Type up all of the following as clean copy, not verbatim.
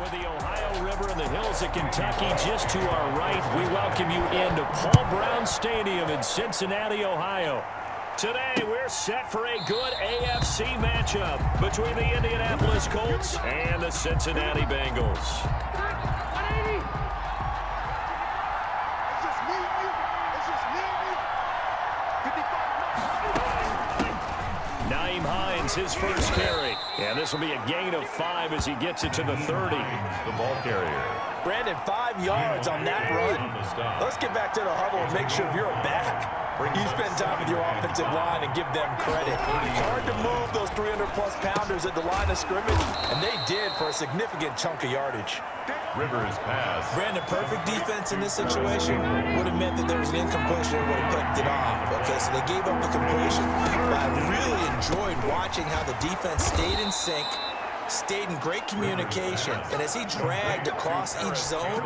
With the Ohio River and the hills of Kentucky just to our right, we welcome you into Paul Brown Stadium in Cincinnati, Ohio. Today, we're set for a good AFC matchup between the Indianapolis Colts and the Cincinnati Bengals. His first carry, and this will be a gain of 5 as he gets it to the 30. The ball carrier. Brandon, 5 yards on that run. Let's get back to the huddle and make sure you're back. You spend time with your offensive line and give them credit. Hard to move those 300-plus pounders at the line of scrimmage, and they did for a significant chunk of yardage. Rivers pass. Brandon, perfect defense in this situation would have meant that there was an incompletion and would have picked it off. Okay, so they gave up the completion. But I really enjoyed watching how the defense stayed in sync, stayed in great communication, and as he dragged across each zone,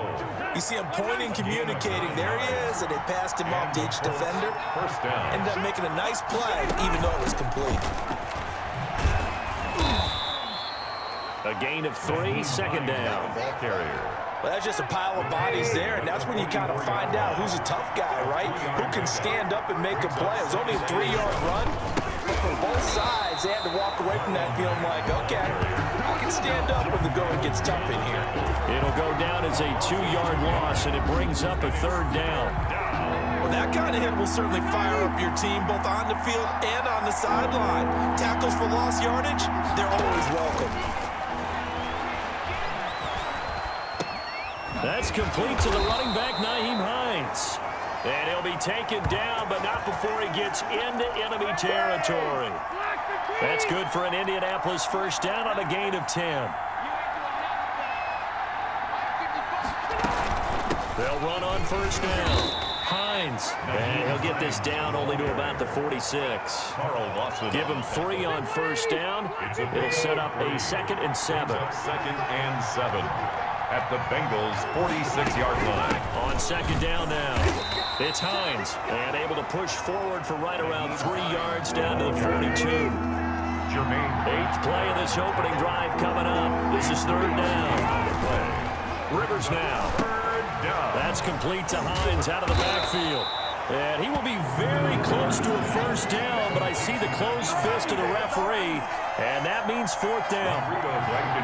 you see him pointing, communicating. There he is, and they passed him off to each defender. First down. Ended up making a nice play, even though it was complete. A gain of 3, second down. Ball carrier. Well, that's just a pile of bodies there, and that's when you kind of find out who's a tough guy, right? Who can stand up and make a play. It was only a 3-yard run, but for both sides, they had to walk away from that feeling like, okay, I can stand up when the going gets tough in here. It'll go down as a 2-yard loss, and it brings up a 3rd down. Well, that kind of hit will certainly fire up your team, both on the field and on the sideline. Tackles for lost yardage, they're always welcome. That's complete to the running back, Nyheim Hines. And he'll be taken down, but not before he gets into enemy territory. That's good for an Indianapolis first down on a gain of 10. They'll run on first down. Hines, and he'll get this down only to about the 46. Give him 3 on first down. It'll set up a 2nd and 7. 2nd and 7. At the Bengals' 46-yard line. On 2nd down now. It's Hines, and able to push forward for right around 3 yards down to the 42. Jermaine. 8th play of this opening drive coming up. This is 3rd down. Rivers now. 3rd down. That's complete to Hines out of the backfield. And he will be very close to a first down, but I see the closed fist of the referee, and that means 4th down.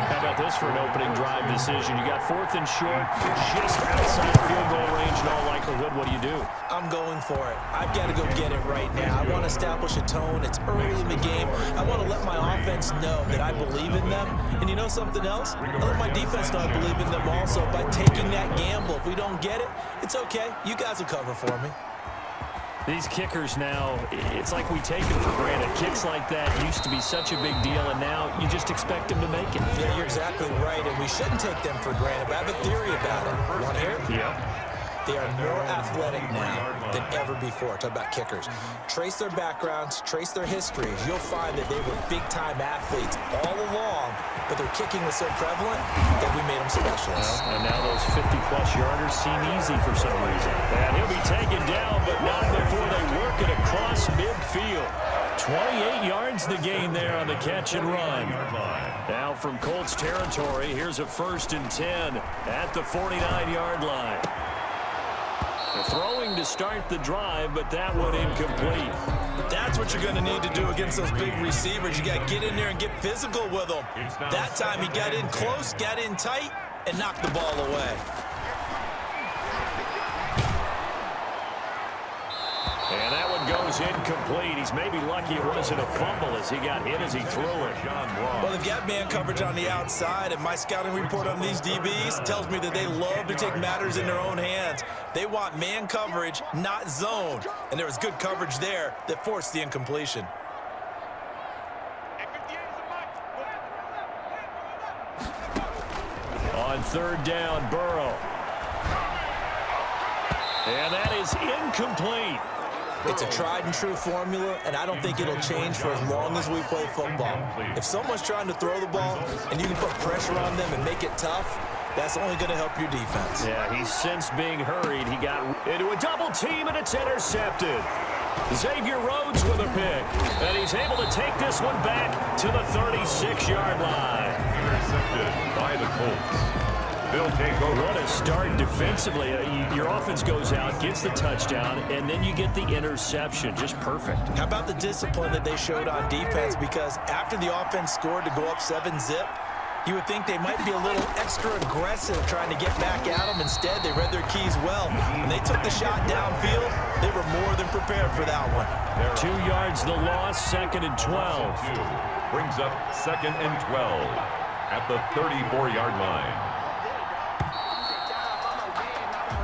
How about this for an opening drive decision? You got 4th and short, just outside field goal range in all likelihood. What do you do? I'm going for it. I've got to go get it right now. I want to establish a tone. It's early in the game. I want to let my offense know that I believe in them. And you know something else? I let my defense know I believe in them also by taking that gamble. If we don't get it, it's okay. You guys will cover for me. These kickers now, it's like we take them for granted. Kicks like that used to be such a big deal, and now you just expect them to make it. Yeah, you're exactly right, and we shouldn't take them for granted, but I have a theory about it. You want to hear it? Yeah. They are more athletic now than ever before. Talk about kickers. Trace their backgrounds, trace their histories. You'll find that they were big-time athletes all along, but their kicking was so prevalent that we made them specialists. Well, and now those 50-plus yarders seem easy for some reason. And he'll be taken down, but not before they work it across midfield. 28 yards the gain there on the catch and run. Now from Colts territory, here's a 1st and 10 at the 49-yard line. Throwing to start the drive, but that one incomplete. That's what you're going to need to do against those big receivers. You got to get in there and get physical with them. That time he got in close, got in tight, and knocked the ball away. And that one goes incomplete. He's maybe lucky it wasn't a fumble as he got hit as he threw it. Well, they've got man coverage on the outside, and my scouting report on these DBs tells me that they love to take matters in their own hands. They want man coverage, not zone. And there was good coverage there that forced the incompletion. On 3rd down, Burrow. And that is incomplete. It's a tried-and-true formula, and I don't think it'll change for as long as we play football. If someone's trying to throw the ball and you can put pressure on them and make it tough, that's only going to help your defense. Yeah, he's since being hurried. He got into a double team, and it's intercepted. Xavier Rhodes with a pick, and he's able to take this one back to the 36-yard line. Intercepted by by the Colts. They'll take over. What a start defensively. Your offense goes out, gets the touchdown, and then you get the interception. Just perfect. How about the discipline that they showed on defense? Because after the offense scored to go up 7-zip, you would think they might be a little extra aggressive trying to get back at them. Instead, they read their keys well. When they took the shot downfield, they were more than prepared for that one. 2 yards the loss, 2nd and 12. Brings up 2nd and 12 at the 34-yard line.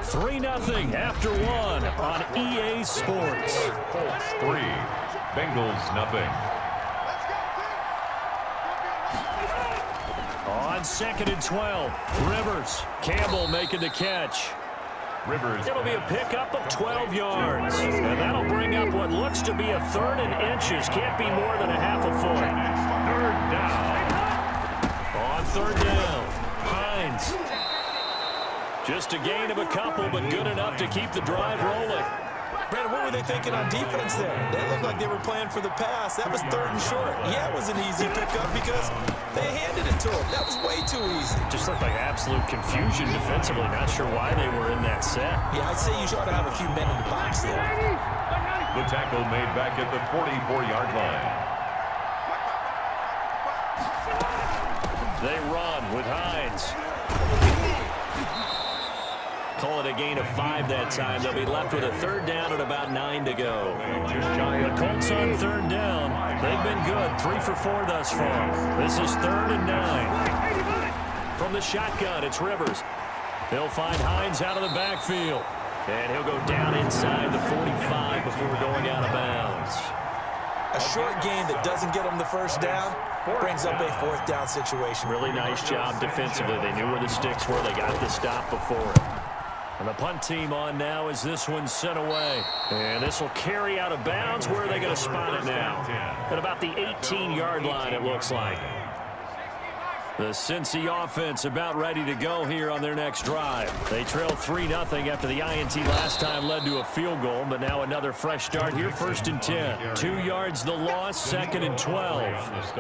3-0 after 1 on EA Sports. Colts 3, Bengals 0. On 2nd and 12, Rivers. Campbell making the catch. Rivers. It'll be a pickup of 12 yards. And that'll bring up what looks to be a 3rd and inches. Can't be more than a half a foot. 3rd down. On 3rd down, Hines. Just a gain of a couple, but good enough to keep the drive rolling. Brandon, what were they thinking on defense there? They looked like they were playing for the pass. That was 3rd and short. Yeah, it was an easy pickup because they handed it to him. That was way too easy. Just looked like absolute confusion defensively. Not sure why they were in that set. Yeah, I'd say you ought to have a few men in the box there. The tackle made back at the 44-yard line. They run with Hines. Call it a gain of 5 that time. They'll be left with a 3rd down and about 9 to go. The Colts on 3rd down. They've been good. 3 for 4 thus far. This is 3rd and 9. From the shotgun, it's Rivers. They'll find Hines out of the backfield. And he'll go down inside the 45 before going out of bounds. A short gain that doesn't get them the 1st down brings up a 4th down situation. Really nice job defensively. They knew where the sticks were. They got the stop before it. And the punt team on now as this one's sent away. And this will carry out of bounds. Where are they going to spot it now? At about the 18-yard line, it looks like. The Cincy offense about ready to go here on their next drive. They trail 3-0 after the INT last time led to a field goal, but now another fresh start here, 1st and 10. 2 yards the loss, 2nd and 12.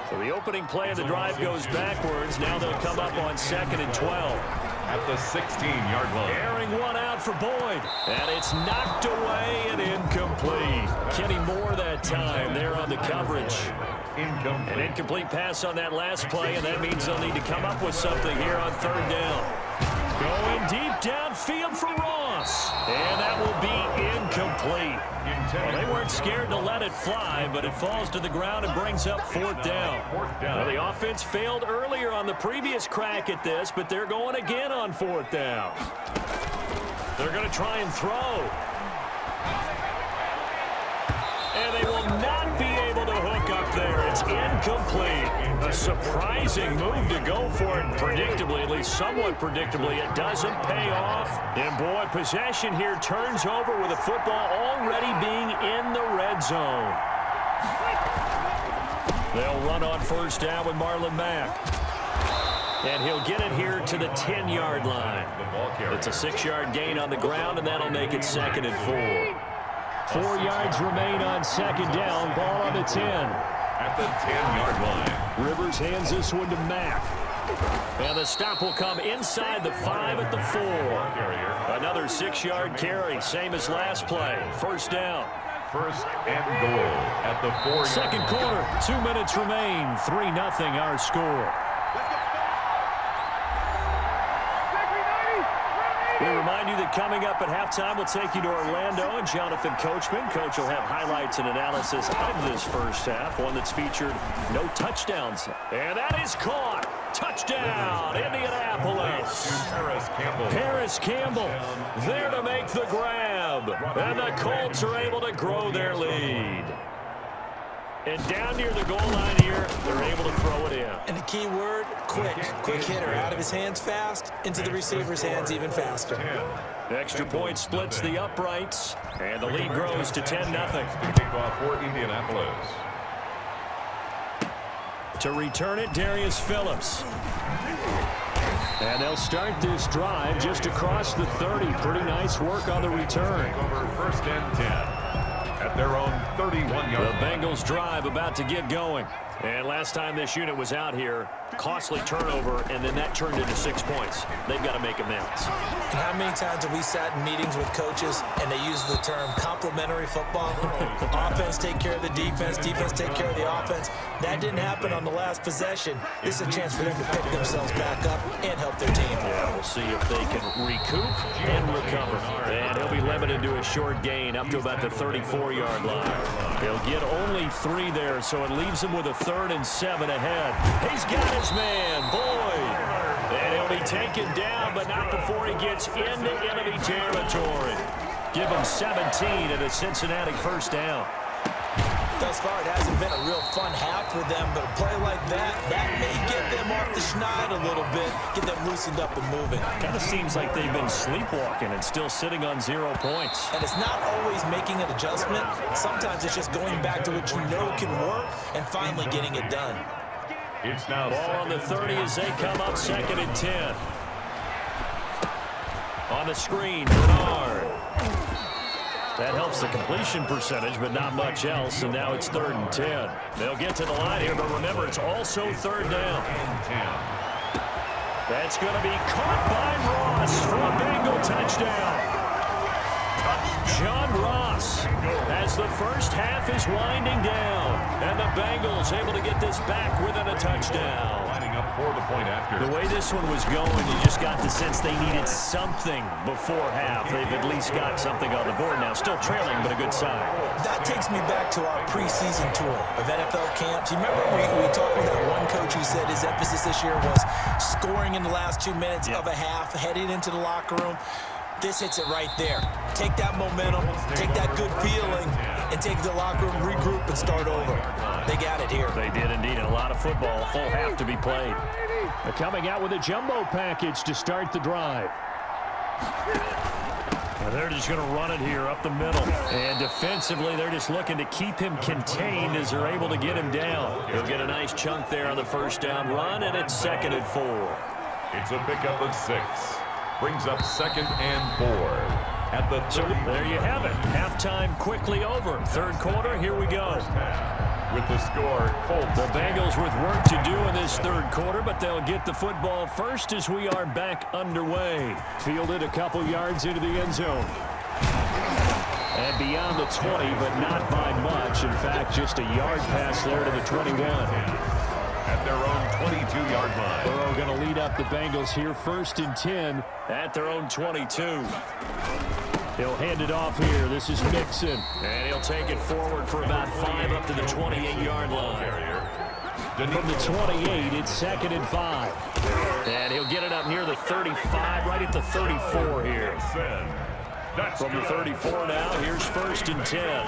So the opening play of the drive goes backwards. Now they'll come up on 2nd and 12. At the 16-yard line. Airing one out for Boyd. And it's knocked away and incomplete. Kenny Moore that time there on the coverage. An incomplete pass on that last play, and that means they'll need to come up with something here on 3rd down. Going deep downfield for Ross. And that will be incomplete. Well, they weren't scared to let it fly, but it falls to the ground and brings up 4th down. Well, the offense failed earlier on the previous crack at this, but they're going again on 4th down. They're going to try and throw. And they will not be able to hook up there. It's incomplete. A surprising move to go for it. Predictably, at least somewhat predictably, it doesn't pay off. And boy, possession here turns over with the football already being in the red zone. They'll run on 1st down with Marlon Mack. And he'll get it here to the 10-yard line. It's a 6-yard gain on the ground, and that'll make it 2nd and 4. 4 yards remain on 2nd down. Ball on the 10. At the 10-yard line. Rivers hands this one to Mack. And the stop will come inside the 5 at the 4. Another 6-yard carry, same as last play. 1st down. 1st and goal at the 4. 2nd quarter, 2 minutes remain. 3-0 our score. We remind you that coming up at halftime, we'll take you to Orlando and Jonathan Coachman. Coach will have highlights and analysis of this 1st half, one that's featured no touchdowns. And that is caught. Touchdown, Indianapolis. Paris Campbell there to make the grab. And the Colts are able to grow their lead. And down near the goal line here, they're able to throw it in. And the key word, quick. Quick hitter. Out of his hands fast, into the receiver's hands even faster. Extra point splits the uprights, and the lead grows to 10-0. Kickoff for Indianapolis. To return it, Darius Phillips. And they'll start this drive just across the 30. Pretty nice work on the return. Over 1st and 10. At their own 31-yard line. The Bengals drive about to get going. And last time this unit was out here, costly turnover, and then that turned into 6 points. They've got to make amends. And how many times have we sat in meetings with coaches and they use the term complementary football? Offense take care of the defense, defense take care of the offense. That didn't happen on the last possession. This is a chance for them to pick themselves back up and help their team. Yeah, we'll see if they can recoup and recover. And he'll be limited to a short gain up to about the 34-yard line. He'll get only 3 there, so it leaves him with a 3rd and 7 ahead. He's got his man, Boyd. And he'll be taken down, but not before he gets into enemy territory. Give him 17 at a Cincinnati first down. Thus far, it hasn't been a real fun half for them, but a play like that may get them off the schneid a little bit, get them loosened up and moving. Kind of seems like they've been sleepwalking and still sitting on 0 points. And it's not always making an adjustment. Sometimes it's just going back to what you know can work and finally getting it done. It's now ball on the 30 as they come up 2nd and 10. On the screen, Bernard. That helps the completion percentage, but not much else, and now it's 3rd and 10. They'll get to the line here, but remember, it's also 3rd down. That's going to be caught by Ross for a Bengal touchdown. John Ross, as the first half is winding down, and the Bengals able to get this back within a touchdown. Lining up for the point after. The way this one was going, you just got the sense they needed something before half. They've at least got something on the board now. Still trailing, but a good sign. That takes me back to our preseason tour of NFL camps. You remember we talked with that one coach who said his emphasis this year was scoring in the last 2 minutes of a half, heading into the locker room. This hits it right there. Take that momentum, take that good feeling, and take the locker room, regroup, and start over. They got it here. They did indeed. A lot of football, a full half to be played. They're coming out with a jumbo package to start the drive. And they're just going to run it here up the middle. And defensively, they're just looking to keep him contained as they're able to get him down. He'll get a nice chunk there on the first down run, and it's 2nd and 4. It's a pickup of 6. Brings up 2nd and 4 at the 30. There you have it. Halftime quickly over. 3rd quarter, here we go. With the score, Colts. The Bengals with work to do in this 3rd quarter, but they'll get the football first as we are back underway. Fielded a couple yards into the end zone. And beyond the 20, but not by much. In fact, just a yard pass there to the 21. At their own 22-yard line. Burrow going to lead up the Bengals here, 1st and 10 at their own 22. He'll hand it off here. This is Mixon. And he'll take it forward for about 5 up to the 28-yard line. From the 28, it's 2nd and 5. And he'll get it up near the 35, right at the 34 here. From the 34 now, here's 1st and 10.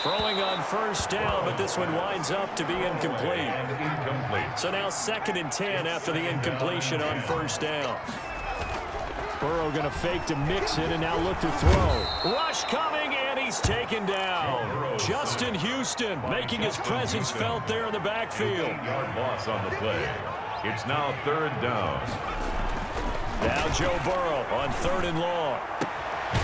Throwing on first down, but this one winds up to be incomplete. So now 2nd and 10 after the incompletion on first down. Burrow going to fake to Mixon and now look to throw. Rush coming, and he's taken down. Justin Houston making his presence felt there in the backfield. Yard loss on the play. It's now 3rd down. Now Joe Burrow on 3rd and long.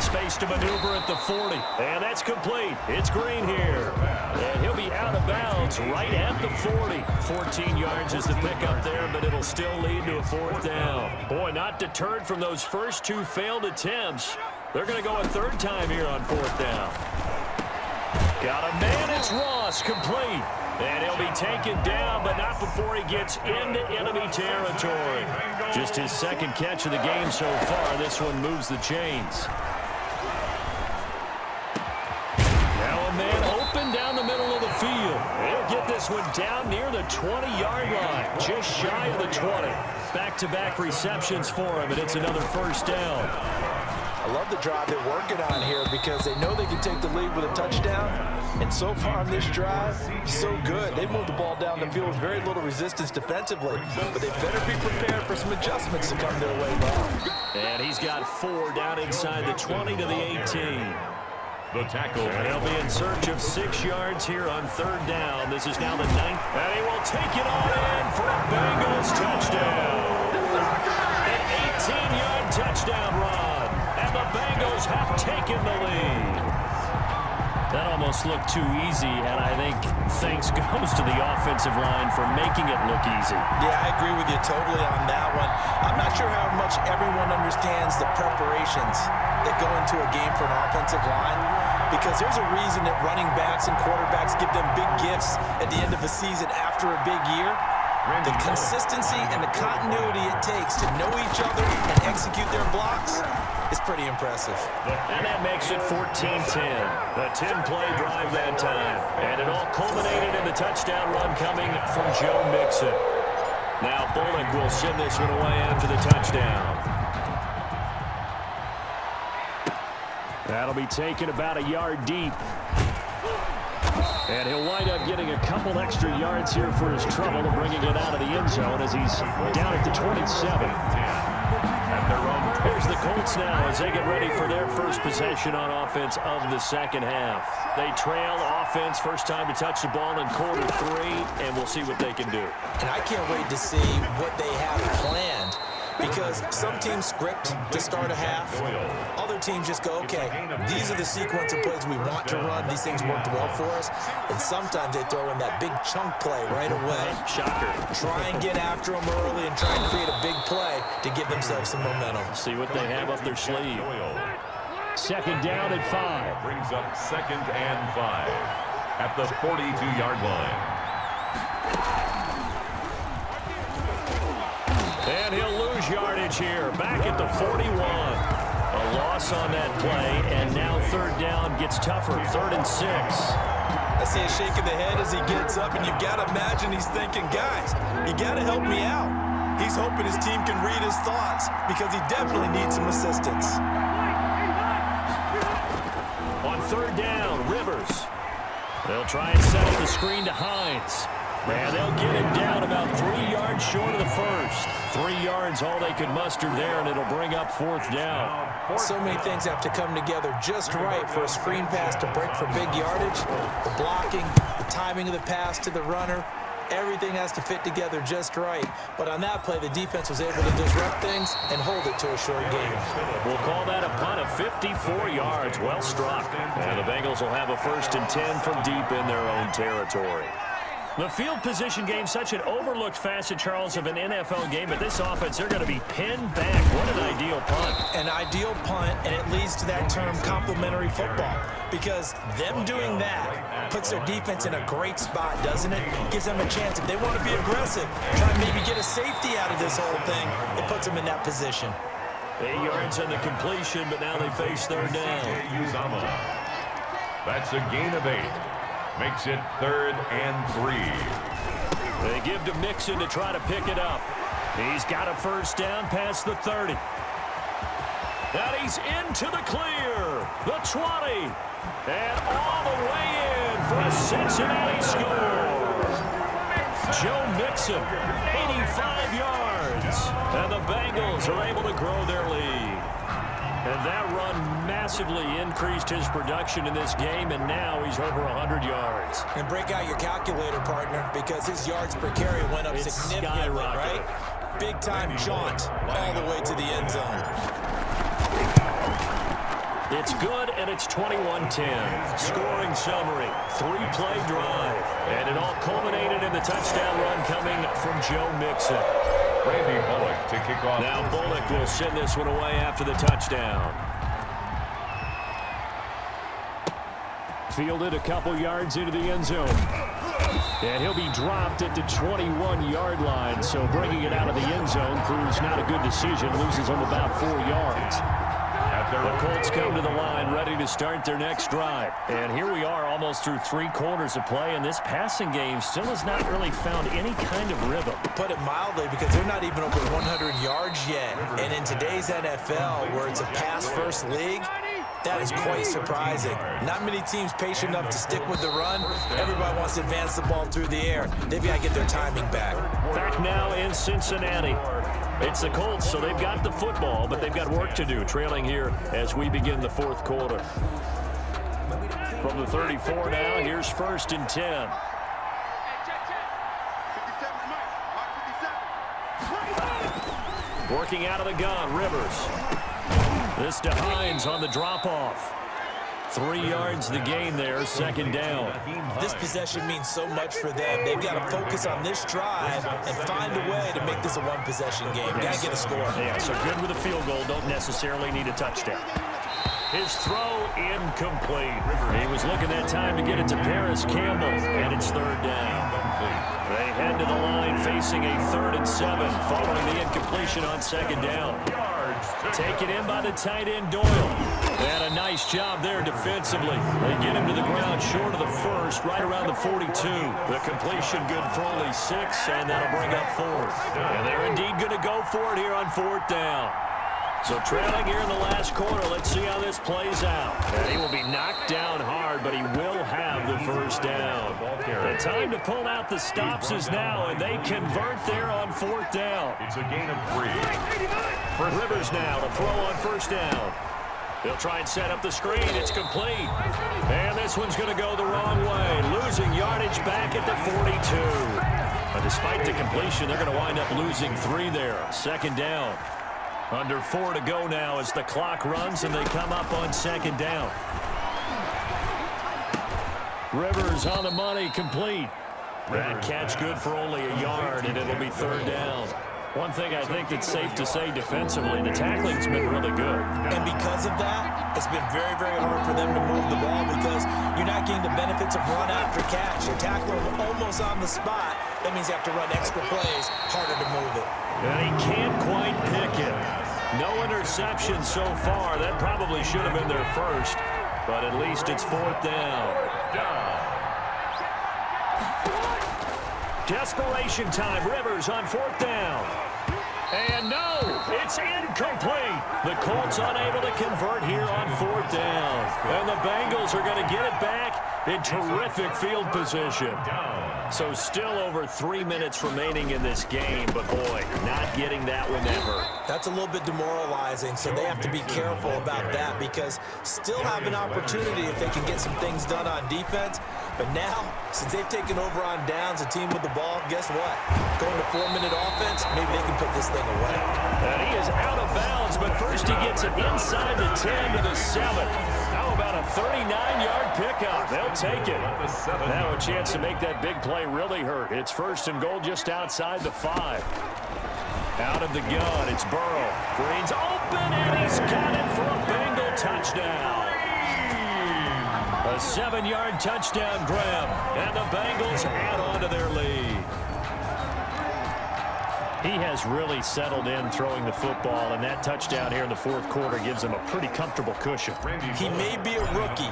Space to maneuver at the 40. And that's complete. It's Green here. And he'll be out of bounds right at the 40. 14 yards is the pickup there, but it'll still lead to a 4th down. Boy, not deterred from those first 2 failed attempts. They're going to go a 3rd time here on 4th down. Got a man. It's Ross, complete. And he'll be taken down, but not before he gets into enemy territory. Just his 2nd catch of the game so far. This one moves the chains. Now a man open down the middle of the field. He'll get this one down near the 20-yard line, just shy of the 20. Back-to-back receptions for him, and it's another 1st down. I love the drive they're working on here because they know they can take the lead with a touchdown. And so far on this drive, so good. They moved the ball down the field with very little resistance defensively. But they better be prepared for some adjustments to come their way now. And he's got 4 down inside the 20 to the 18. The tackle. And he'll be in search of 6 yards here on 3rd down. This is now the 9th. And he will take it on in for a Bengals touchdown. An 18-yard touchdown run. And the Bengals have taken the lead. That almost looked too easy, and I think thanks goes to the offensive line for making it look easy. Yeah, I agree with you totally on that one. I'm not sure how much everyone understands the preparations that go into a game for an offensive line, because there's a reason that running backs and quarterbacks give them big gifts at the end of a season after a big year. The consistency and the continuity it takes to know each other and execute their blocks is pretty impressive. And that makes it 14-10. The 10-play drive that time. And it all culminated in the touchdown run coming from Joe Mixon. Now Bullock will send this one away after the touchdown. That'll be taken about a yard deep. And he'll wind up getting a couple extra yards here for his trouble and bringing it out of the end zone as he's down at the 27. Here's the Colts now as they get ready for their first possession on offense of the second half. They trail offense, first time to touch the ball in quarter 3, and we'll see what they can do. And I can't wait to see what they have planned, because some teams script to start a half. Other teams just go, okay, these are the sequence of plays we want to run. These things worked well for us. And sometimes they throw in that big chunk play right away. Shocker. Try and get after them early and try and create a big play to give themselves some momentum. See what they have up their sleeve. Second down at 5. Brings up 2nd and 5 at the 42-yard line. And he'll lose yardage here. Back at the 41. A loss on that play, and now third down gets tougher. 3rd and 6. I see a shake of the head as he gets up, and you've got to imagine he's thinking, guys, you got to help me out. He's hoping his team can read his thoughts because he definitely needs some assistance. On third down, Rivers. They'll try and set up the screen to Hines. And they'll get him down about 3 yards short of the first. 3 yards all they could muster there, and it'll bring up 4th down. So many things have to come together just right for a screen pass to break for big yardage. The blocking, the timing of the pass to the runner, everything has to fit together just right. But on that play, the defense was able to disrupt things and hold it to a short game. We'll call that a punt of 54 yards. Well struck. And the Bengals will have a 1st and 10 from deep in their own territory. The field position game, such an overlooked facet, Charles, of an NFL game. But this offense, they're going to be pinned back. What an ideal punt. An ideal punt, and it leads to that term complementary football. Because them doing that puts their defense in a great spot, doesn't it? Gives them a chance. If they want to be aggressive, try and maybe get a safety out of this whole thing, it puts them in that position. 8 yards on the completion, but now they face third down. That's a gain of 8. Makes it 3rd and 3. They give to Mixon to try to pick it up. He's got a first down past the 30. And he's into the clear. The 20. And all the way in for a Cincinnati score. Joe Mixon, 85 yards. And the Bengals are able to grow their lead. And that run massively increased his production in this game, and now he's over 100 yards. And break out your calculator, partner, because his yards per carry went up significantly, right? Big-time jaunt all the way to the end zone. It's good, and it's 21-10. Scoring summary, 3-play drive. And it all culminated in the touchdown run coming from Joe Mixon. Randy Bullock to kick off. Now Bullock will send this one away after the touchdown. Fielded a couple yards into the end zone. And he'll be dropped at the 21-yard line, so bringing it out of the end zone proves not a good decision. Loses him about 4 yards. The Colts come to the line ready to start their next drive. And here we are almost through 3 quarters of play, and this passing game still has not really found any kind of rhythm. Put it mildly, because they're not even over 100 yards yet. And in today's NFL, where it's a pass-first league, that is quite surprising. Not many teams patient enough to stick with the run. Everybody wants to advance the ball through the air. They've got to get their timing back. Back now in Cincinnati. It's the Colts, so they've got the football, but they've got work to do, trailing here as we begin the 4th quarter. From the 34 now, here's 1st and 10. Working out of the gun, Rivers. This to Hines on the drop-off. 3 yards the gain there, second down. This possession means so much for them. They've got to focus on this drive and find a way to make this a one-possession game. Got to get a score. Yeah, so good with a field goal. Don't necessarily need a touchdown. His throw incomplete. He was looking that time to get it to Paris Campbell, and it's third down. They head to the line facing a 3rd and 7 following the incompletion on second down. Taken in by the tight end Doyle. They had a nice job there defensively. They get him to the ground short of the first, right around the 42. The completion good for only 6, and that'll bring up 4th. And they're indeed going to go for it here on 4th down. So trailing here in the last quarter, let's see how this plays out. And he will be knocked down hard, but he will have the first down. The time to pull out the stops is now, and they convert there on 4th down. It's a gain of 3. Rivers now to throw on first down. They'll try and set up the screen. It's complete. And this one's going to go the wrong way, losing yardage back at the 42. But despite the completion, they're going to wind up losing 3 there. Second down. Under 4 to go now as the clock runs and they come up on second down. Rivers on the money, complete. That catch good for only a yard, and it'll be third down. One thing I think that's safe to say defensively, the tackling's been really good. And because of that, it's been very, very hard for them to move the ball because you're not getting the benefits of run after catch. You're tackling almost on the spot. That means you have to run extra plays, harder to move it. And he can't quite pick it. No interception so far. That probably should have been their first, but at least it's 4th down. Desperation time. Rivers on 4th down. And no, it's incomplete. The Colts unable to convert here on 4th down. And the Bengals are going to get it back in terrific field position. So still over 3 minutes remaining in this game, but boy, not getting that one ever. That's a little bit demoralizing, so they have to be careful about that because still have an opportunity if they can get some things done on defense. But now, since they've taken over on downs, a team with the ball, guess what? Going to 4-minute offense, maybe they can put this thing away. And he is out of bounds, but first he gets it inside the 10 to the 7. How about a 39-yard pickup? They'll take it. Now a chance to make that big play really hurt. It's 1st and goal just outside the 5. Out of the gun, it's Burrow. Green's open, and he's got it for a Bengal touchdown. A 7-yard touchdown grab, and the Bengals add on to their lead. He has really settled in throwing the football, and that touchdown here in the 4th quarter gives him a pretty comfortable cushion. He may be a rookie,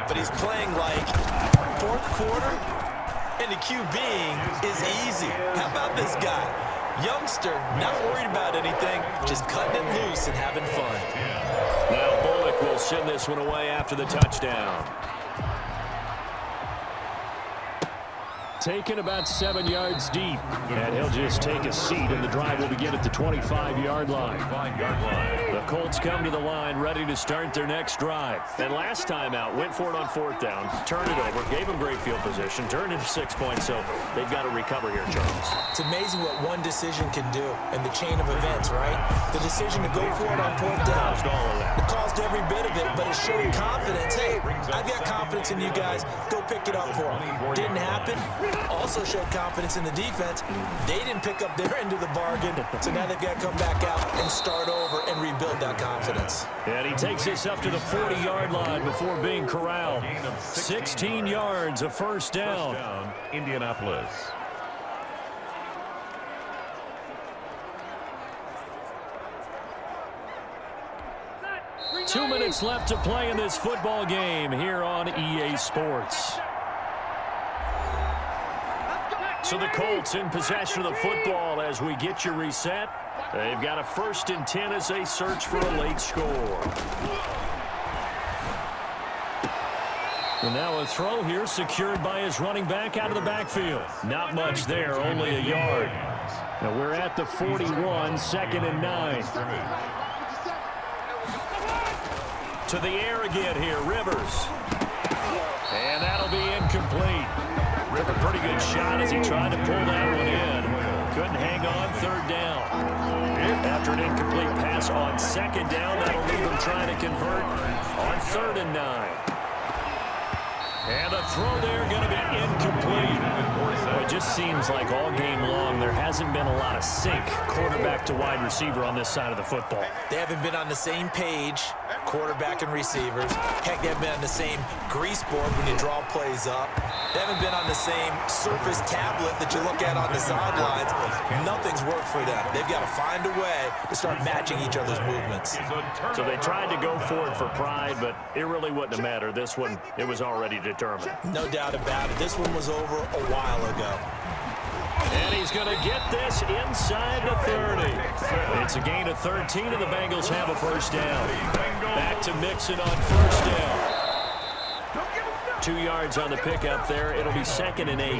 but he's playing like 4th quarter, and the QBing is easy. How about this guy? Youngster, not worried about anything, just cutting it loose and having fun. Now Bullock will send this one away after the touchdown. Taken about 7 yards deep, and he'll just take a seat, and the drive will begin at the 25-yard line. The Colts come to the line ready to start their next drive. And last time out, went for it on 4th down, turned it over, gave them great field position, turned it to 6 points, so they've got to recover here, Charles. It's amazing what one decision can do in the chain of events, right? The decision to go for it on 4th down. It caused every bit of it, but it showed confidence. Hey, I've got confidence in you guys. Go pick it up for them. Didn't happen. Also showed confidence in the defense. They didn't pick up their end of the bargain, so now they've got to come back out and start over and rebuild that confidence. And he takes this up to the 40-yard line before being corralled. 16 yards, a 1st down. Indianapolis. Two minutes left to play in this football game here on EA Sports. So the Colts in possession of the football as we get you reset. They've got a 1st and 10 as they search for a late score. And now a throw here secured by his running back out of the backfield. Not much there, only a yard. Now we're at the 41, 2nd and 9. To the air again here, Rivers. And that'll be incomplete. Took a pretty good shot as he tried to pull that one in. Couldn't hang on, 3rd down. After an incomplete pass on 2nd down, that'll leave them trying to convert on 3rd and 9. And the throw there going to be incomplete. It just seems like all game long there hasn't been a lot of sync quarterback to wide receiver on this side of the football. They haven't been on the same page, quarterback and receivers. Heck, they haven't been on the same grease board when you draw plays up. They haven't been on the same Surface tablet that you look at on the sidelines. Nothing's worked for them. They've got to find a way to start matching each other's movements. So they tried to go for it for pride, but it really wouldn't have mattered. This one, it was already determined. No doubt about it. This one was over a while ago. And he's going to get this inside the 30. It's a gain of 13, and the Bengals have a first down. Back to Mixon on first down. 2 yards on the pickup there. It'll be 2nd and 8.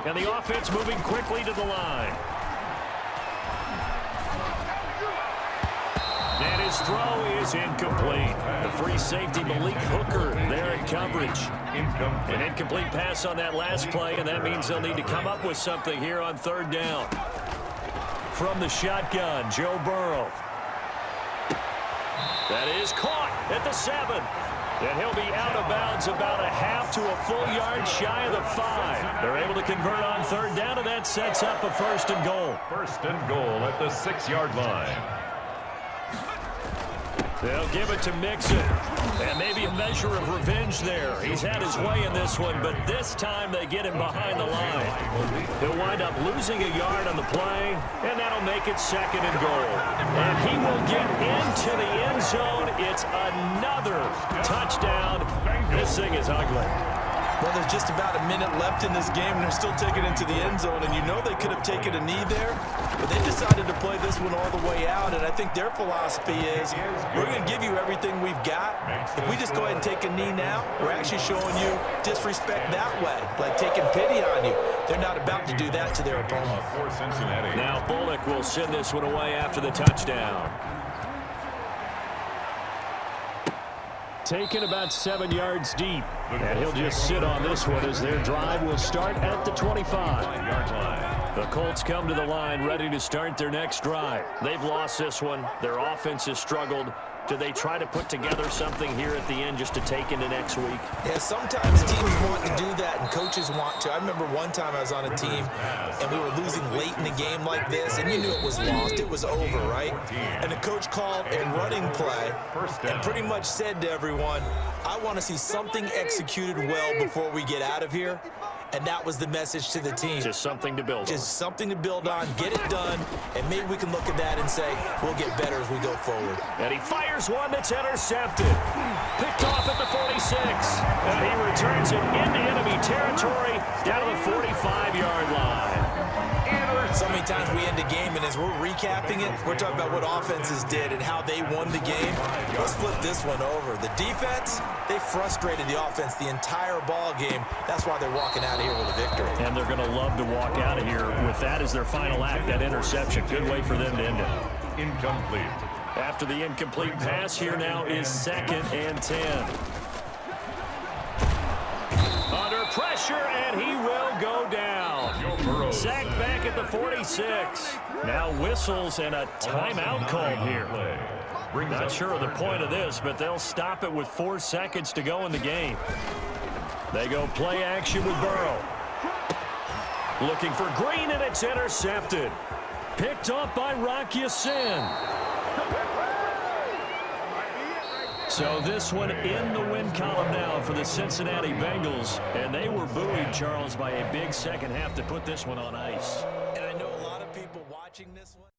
And the offense moving quickly to the line. And his throw is incomplete. The free safety, Malik Hooker, there in coverage. An incomplete pass on that last play, and that means they'll need to come up with something here on 3rd down. From the shotgun, Joe Burrow. That is caught at the 7. And he'll be out of bounds about a half to a full yard shy of the 5. They're able to convert on 3rd down, and that sets up a 1st and goal. 1st and goal at the 6-yard line. They'll give it to Mixon. And maybe a measure of revenge there. He's had his way in this one, but this time they get him behind the line. He'll wind up losing a yard on the play, and that'll make it 2nd and goal. And he will get into the end zone. It's another touchdown. This thing is ugly. Well, there's just about a minute left in this game, and they're still taking it to the end zone. And you know they could have taken a knee there, but they decided to play this one all the way out. And I think their philosophy is, we're going to give you everything we've got. If we just go ahead and take a knee now, we're actually showing you disrespect that way, like taking pity on you. They're not about to do that to their opponent. Now Bullock will send this one away after the touchdown. Taken about 7 yards deep. And he'll just sit on this one as their drive will start at the 25-yard line. The Colts come to the line ready to start their next drive. They've lost this one. Their offense has struggled. Do they try to put together something here at the end just to take into next week? Yeah, sometimes teams want to do that and coaches want to. I remember one time I was on a team and we were losing late in the game like this, and you knew it was lost. It was over, right? And the coach called a running play and pretty much said to everyone, I want to see something executed well before we get out of here. And that was the message to the team. Just something to build on. Just something to build on, get it done, and maybe we can look at that and say, we'll get better as we go forward. And he fires one that's intercepted. Picked off at the 46. And he returns it into enemy territory down to the 45-yard line. So many times we end a game, and as we're recapping it, we're talking about what offenses did and how they won the game. Let's flip this one over. The defense, they frustrated the offense the entire ball game. That's why they're walking out of here with a victory. And they're going to love to walk out of here with that as their final act, that interception. Good way for them to end it. Incomplete. After the incomplete pass, here now is 2nd and 10. Under pressure, and he will go down. Sacked back at the 46. Now whistles and a timeout called here. Not sure of the point of this, but they'll stop it with 4 seconds to go in the game. They go play action with Burrow. Looking for Green, and it's intercepted. Picked up by Rocky Sin. So this one in the win column now for the Cincinnati Bengals. And they were buoyed, Charles, by a big second half to put this one on ice. And I know a lot of people watching this one.